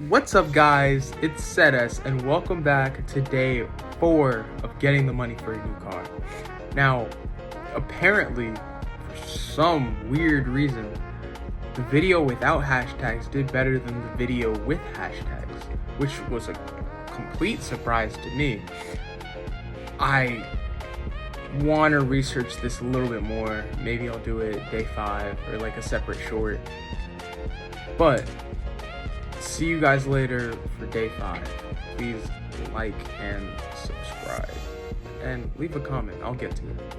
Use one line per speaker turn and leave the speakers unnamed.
What's up, guys? It's Sedes, and welcome back to day 4 of getting the money for a new car. Now, apparently, for some weird reason, the video without hashtags did better than the video with hashtags, which was a complete surprise to me. I want to research this a little bit more. Maybe I'll do it day 5 or like a separate short. But see you guys later for day 5. Please like and subscribe and leave a comment. I'll get to it.